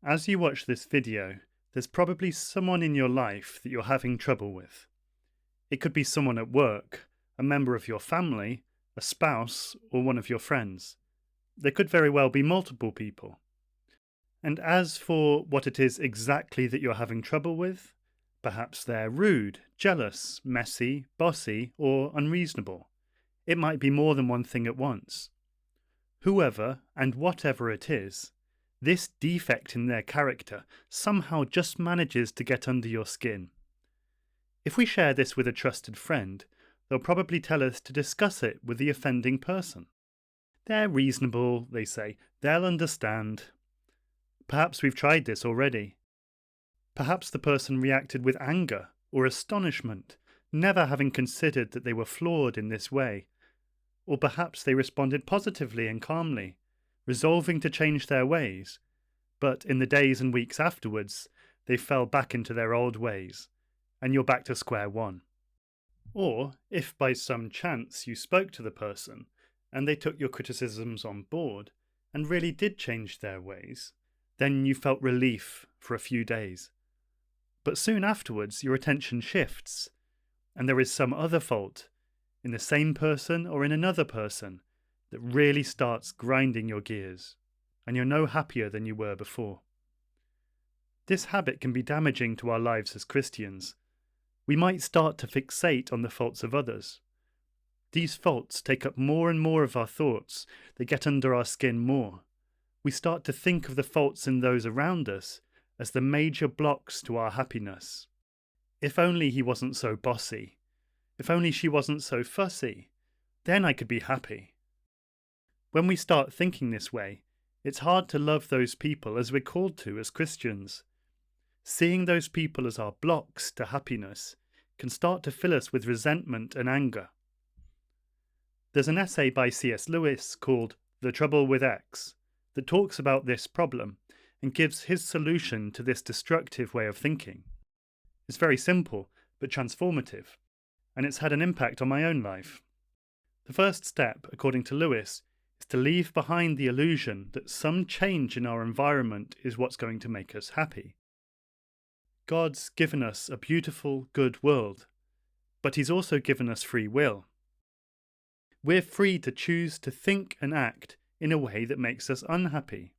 As you watch this video, there's probably someone in your life that you're having trouble with. It could be someone at work, a member of your family, a spouse, or one of your friends. There could very well be multiple people. And as for what it is exactly that you're having trouble with, perhaps they're rude, jealous, messy, bossy, or unreasonable. It might be more than one thing at once. Whoever and whatever it is, this defect in their character somehow just manages to get under your skin. If we share this with a trusted friend, they'll probably tell us to discuss it with the offending person. They're reasonable, they say. They'll understand. Perhaps we've tried this already. Perhaps the person reacted with anger or astonishment, never having considered that they were flawed in this way. Or perhaps they responded positively and calmly, resolving to change their ways, but in the days and weeks afterwards, they fell back into their old ways, and you're back to square one. Or, if by some chance you spoke to the person, and they took your criticisms on board, and really did change their ways, then you felt relief for a few days. But soon afterwards, your attention shifts, and there is some other fault, in the same person or in another person, that really starts grinding your gears, and you're no happier than you were before. This habit can be damaging to our lives as Christians. We might start to fixate on the faults of others. These faults take up more and more of our thoughts. They get under our skin more. We start to think of the faults in those around us as the major blocks to our happiness. If only he wasn't so bossy. If only she wasn't so fussy. Then I could be happy. When we start thinking this way, it's hard to love those people as we're called to as Christians. Seeing those people as our blocks to happiness can start to fill us with resentment and anger. There's an essay by C.S. Lewis called The Trouble with X that talks about this problem and gives his solution to this destructive way of thinking. It's very simple but transformative, and it's had an impact on my own life. The first step, according to Lewis, is to leave behind the illusion that some change in our environment is what's going to make us happy. God's given us a beautiful, good world, but He's also given us free will. We're free to choose to think and act in a way that makes us unhappy.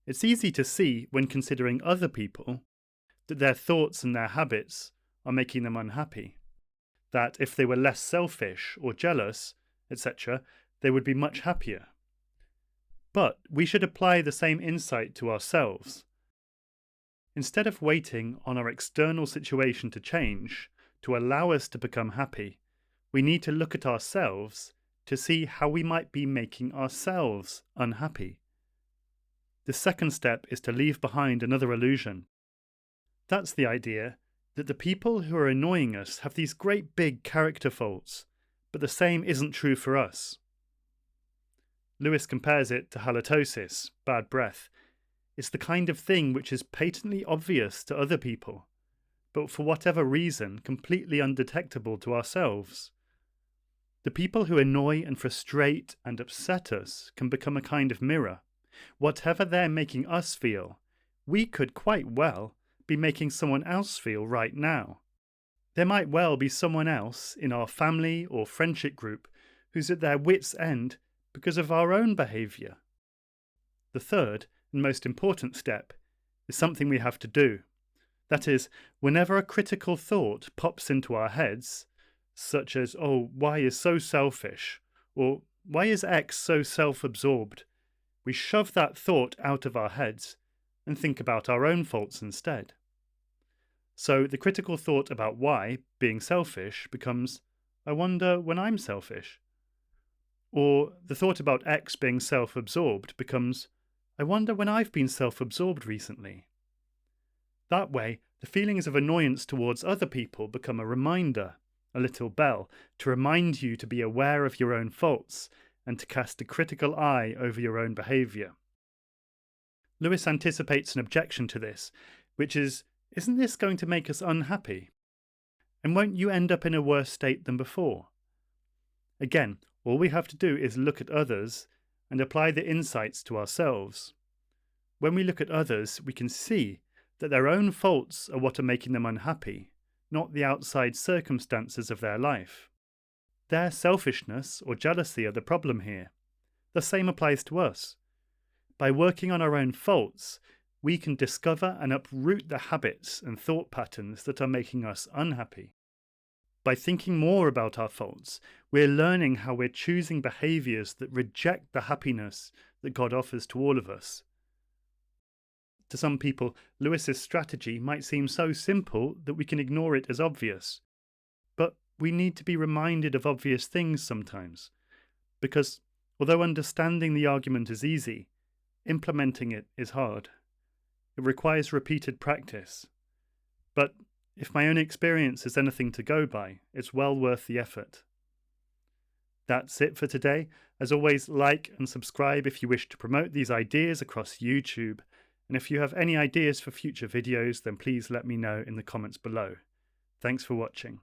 It's easy to see when considering other people that their thoughts and their habits are making them unhappy. That if they were less selfish or jealous, etc., they would be much happier. But we should apply the same insight to ourselves. Instead of waiting on our external situation to change, to allow us to become happy, we need to look at ourselves to see how we might be making ourselves unhappy. The second step is to leave behind another illusion. That's the idea that the people who are annoying us have these great big character faults, but the same isn't true for us. Lewis compares it to halitosis, bad breath. It's the kind of thing which is patently obvious to other people, but for whatever reason completely undetectable to ourselves. The people who annoy and frustrate and upset us can become a kind of mirror. Whatever they're making us feel, we could quite well be making someone else feel right now. There might well be someone else in our family or friendship group who's at their wits' end because of our own behaviour. The third and most important step is something we have to do. That is, whenever a critical thought pops into our heads, such as, oh, Y is so selfish, or why is X so self-absorbed, we shove that thought out of our heads and think about our own faults instead. So the critical thought about Y being selfish becomes, I wonder when I'm selfish. Or the thought about X being self-absorbed becomes, I wonder when I've been self-absorbed recently. That way, the feelings of annoyance towards other people become a reminder, a little bell, to remind you to be aware of your own faults and to cast a critical eye over your own behaviour. Lewis anticipates an objection to this, which is, isn't this going to make us unhappy? And won't you end up in a worse state than before? Again, all we have to do is look at others and apply the insights to ourselves. When we look at others, we can see that their own faults are what are making them unhappy, not the outside circumstances of their life. Their selfishness or jealousy are the problem here. The same applies to us. By working on our own faults, we can discover and uproot the habits and thought patterns that are making us unhappy. By thinking more about our faults, we're learning how we're choosing behaviors that reject the happiness that God offers to all of us. To some people, Lewis's strategy might seem so simple that we can ignore it as obvious. But we need to be reminded of obvious things sometimes, because although understanding the argument is easy, implementing it is hard. It requires repeated practice. But if my own experience is anything to go by, it's well worth the effort. That's it for today. As always, like and subscribe if you wish to promote these ideas across YouTube. And if you have any ideas for future videos, then please let me know in the comments below. Thanks for watching.